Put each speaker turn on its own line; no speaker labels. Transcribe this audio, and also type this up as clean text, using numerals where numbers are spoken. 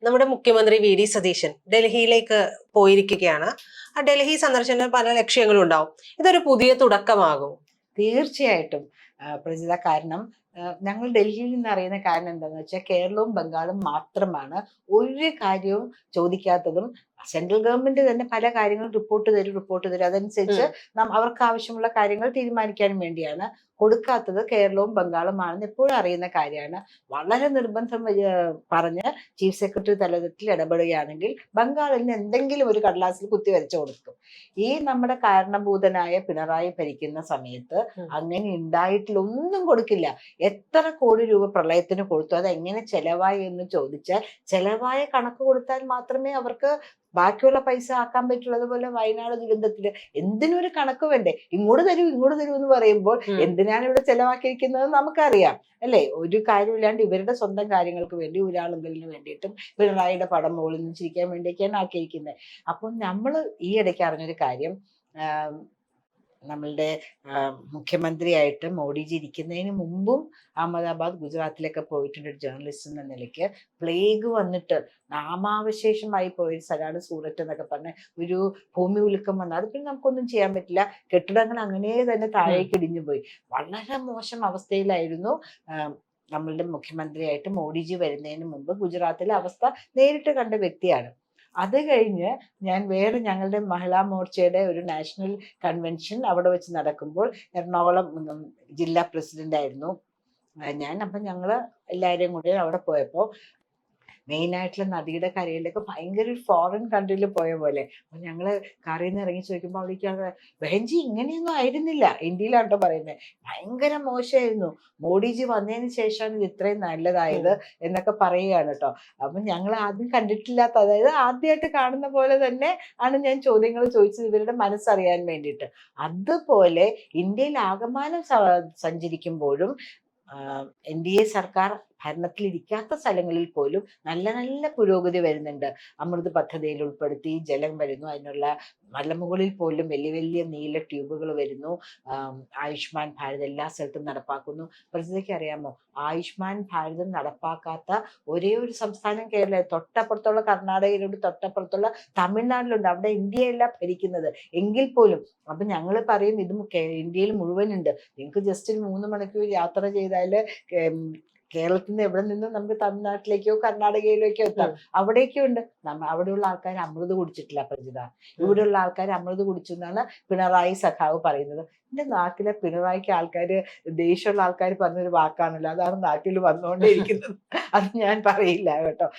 നമ്മുടെ മുഖ്യമന്ത്രി V D Satheesan ഡൽഹിയിലേക്ക് പോയിരിക്കുകയാണ്. ആ ഡൽഹി സന്ദർശനത്തിന് പല ലക്ഷ്യങ്ങളും ഉണ്ടാവും. ഇതൊരു പുതിയ തുടക്കമാകും.
തീർച്ചയായിട്ടും പ്രജിത. കാരണം ഞങ്ങൾ ഡൽഹിയിൽ നിന്ന് അറിയുന്ന കാരണം എന്താണെന്ന് വെച്ചാൽ കേരളവും ബംഗാളും മാത്രമാണ് ഒരു കാര്യവും ചോദിക്കാത്തതും. സെൻട്രൽ ഗവൺമെന്റ് തന്നെ പല കാര്യങ്ങളും റിപ്പോർട്ട് തരും. അതനുസരിച്ച് അവർക്ക് ആവശ്യമുള്ള കാര്യങ്ങൾ തീരുമാനിക്കാനും വേണ്ടിയാണ്. കൊടുക്കാത്തത് കേരളവും ബംഗാളുമാണെന്ന് എപ്പോഴും അറിയുന്ന കാര്യമാണ്. വളരെ നിർബന്ധം പറഞ്ഞ് ചീഫ് സെക്രട്ടറി തലത്തിൽ ഇടപെടുകയാണെങ്കിൽ ബംഗാളിന് എന്തെങ്കിലും ഒരു കടലാസിൽ കുത്തി വരച്ചു കൊടുക്കും. ഈ നമ്മുടെ കാരണഭൂതനായ പിണറായി ഭരിക്കുന്ന സമയത്ത് അങ്ങനെ ഉണ്ടായിട്ടില്ല, ഒന്നും കൊടുക്കില്ല. എത്ര കോടി രൂപ പ്രളയത്തിന് കൊടുത്തു, അത് എങ്ങനെ ചെലവായി എന്ന് ചോദിച്ചാൽ ചെലവായ കണക്ക് കൊടുത്താൽ മാത്രമേ അവർക്ക് ബാക്കിയുള്ള പൈസ ആക്കാൻ പറ്റുള്ളൂ. അതുപോലെ വയനാട് ദുരന്തത്തില് എന്തിനൊരു കണക്ക് വേണ്ടേ? ഇങ്ങോട്ട് തരൂ എന്ന് പറയുമ്പോൾ എന്തിനാണ് ഇവിടെ ചെലവാക്കിയിരിക്കുന്നത് നമുക്കറിയാം അല്ലേ? ഒരു കാര്യമില്ലാണ്ട് ഇവരുടെ സ്വന്തം കാര്യങ്ങൾക്ക് വേണ്ടി ഒരാളെങ്കിലും വേണ്ടിയിട്ടും പിണറായിയുടെ പടം മുകളിൽ നിന്ന് ചിരിക്കാൻ വേണ്ടിയൊക്കെയാണ് ആക്കിയിരിക്കുന്നത്. അപ്പോൾ നമ്മൾ ഈ ഇടയ്ക്ക് അറിഞ്ഞൊരു കാര്യം, നമ്മളുടെ മുഖ്യമന്ത്രിയായിട്ട് മോഡിജി ഇരിക്കുന്നതിന് മുമ്പും അഹമ്മദാബാദ്, ഗുജറാത്തിലൊക്കെ പോയിട്ടുണ്ട് ഒരു ജേർണലിസ്റ്റ് എന്ന നിലയ്ക്ക്. പ്ലേഗ് വന്നിട്ട് നാമാവശേഷമായി പോയ സ്ഥലമാണ് സൂററ്റ് എന്നൊക്കെ പറഞ്ഞ ഒരു ഭൂമി ഉലുക്കം വന്നത്. അത് പിന്നെ നമുക്കൊന്നും ചെയ്യാൻ പറ്റില്ല. കെട്ടിടങ്ങൾ അങ്ങനെ തന്നെ താഴേക്ക് ഇടിഞ്ഞു പോയി. വളരെ മോശം അവസ്ഥയിലായിരുന്നു. നമ്മളുടെ മുഖ്യമന്ത്രിയായിട്ട് മോഡിജി വരുന്നതിന് മുമ്പ് ഗുജറാത്തിലെ അവസ്ഥ നേരിട്ട് കണ്ട വ്യക്തിയാണ്. അത് കഴിഞ്ഞ് ഞാൻ വേറെ ഞങ്ങളുടെ മഹിളാ മോർച്ചയുടെ ഒരു നാഷണൽ കൺവെൻഷൻ അവിടെ വെച്ച് നടക്കുമ്പോൾ എറണാകുളം ജില്ലാ പ്രസിഡന്റ് ആയിരുന്നു ഞാൻ. അപ്പം ഞങ്ങള് എല്ലാവരെയും കൂടി അവിടെ പോയപ്പോൾ മെയിനായിട്ടുള്ള നദിയുടെ കരയിലൊക്കെ ഭയങ്കര ഒരു ഫോറിൻ കൺട്രിയിൽ പോയ പോലെ. അപ്പൊ ഞങ്ങള് കരയിൽ നിന്ന് ഇറങ്ങി ചോദിക്കുമ്പോൾ അവിടേക്ക് ബഹൻജി ഇങ്ങനെയൊന്നും ആയിരുന്നില്ല, ഇന്ത്യയിലാട്ടോ പറയുന്നത്, ഭയങ്കര മോശമായിരുന്നു, മോഡിജി വന്നതിന് ശേഷമാണ് ഇത് ഇത്രയും നല്ലതായത് എന്നൊക്കെ പറയുകയാണ് കേട്ടോ. അപ്പൊ ഞങ്ങൾ ആദ്യം കണ്ടിട്ടില്ലാത്ത, അതായത് ആദ്യമായിട്ട് കാണുന്ന പോലെ തന്നെ ആണ് ഞാൻ ചോദ്യങ്ങൾ ചോദിച്ചത്, ഇവരുടെ മനസ്സറിയാൻ വേണ്ടിയിട്ട്. അതുപോലെ ഇന്ത്യയിൽ ആകമാനം സഞ്ചരിക്കുമ്പോഴും NDA സർക്കാർ ഭരണത്തിലിരിക്കാത്ത സ്ഥലങ്ങളിൽ പോലും നല്ല നല്ല പുരോഗതി വരുന്നുണ്ട്. അമൃത് പദ്ധതിയിൽ ഉൾപ്പെടുത്തി ജലം വരുന്നു, അതിനുള്ള മലമുകളിൽ പോലും വലിയ വലിയ നീല ട്യൂബുകൾ വരുന്നു. ആയുഷ്മാൻ ഭാരത് എല്ലാ സ്ഥലത്തും നടപ്പാക്കുന്നു. പ്രസിദ്ധയ്ക്ക് അറിയാമോ, ആയുഷ്മാൻ ഭാരതം നടപ്പാക്കാത്ത ഒരേ ഒരു സംസ്ഥാനം കേരള, തൊട്ടപ്പുറത്തുള്ള കർണാടകയിലുണ്ട്, തൊട്ടപ്പുറത്തുള്ള തമിഴ്നാട്ടിലുണ്ട്. അവിടെ ഇന്ത്യയല്ല ഭരിക്കുന്നത് എങ്കിൽ പോലും. അപ്പൊ ഞങ്ങൾ പറയും ഇത് ഇന്ത്യയിൽ മുഴുവനുണ്ട്. നിങ്ങൾക്ക് ജസ്റ്റ് 3 മണിക്കൂർ യാത്ര ചെയ്താല് കേരളത്തിൽ നിന്ന് എവിടെ നിന്നും നമുക്ക് തമിഴ്നാട്ടിലേക്കോ കർണാടകയിലേക്കോ എത്താം. അവിടേക്കും ഉണ്ട്. അവിടെയുള്ള ആൾക്കാർ അമൃത് കുടിച്ചിട്ടില്ല പ്രജിത. ഇവിടെയുള്ള ആൾക്കാർ അമൃത് കുടിച്ചു എന്നാണ് പിണറായി സഖാവ് പറയുന്നത്. എന്റെ നാട്ടിലെ പിണറായിക്ക് ആൾക്കാര്, ദേഷ്യമുള്ള ആൾക്കാർ പറഞ്ഞൊരു വാക്കാണല്ലോ, അതാണ് നാട്ടിൽ വന്നുകൊണ്ടേയിരിക്കുന്നത്. അത് ഞാൻ പറയില്ല കേട്ടോ.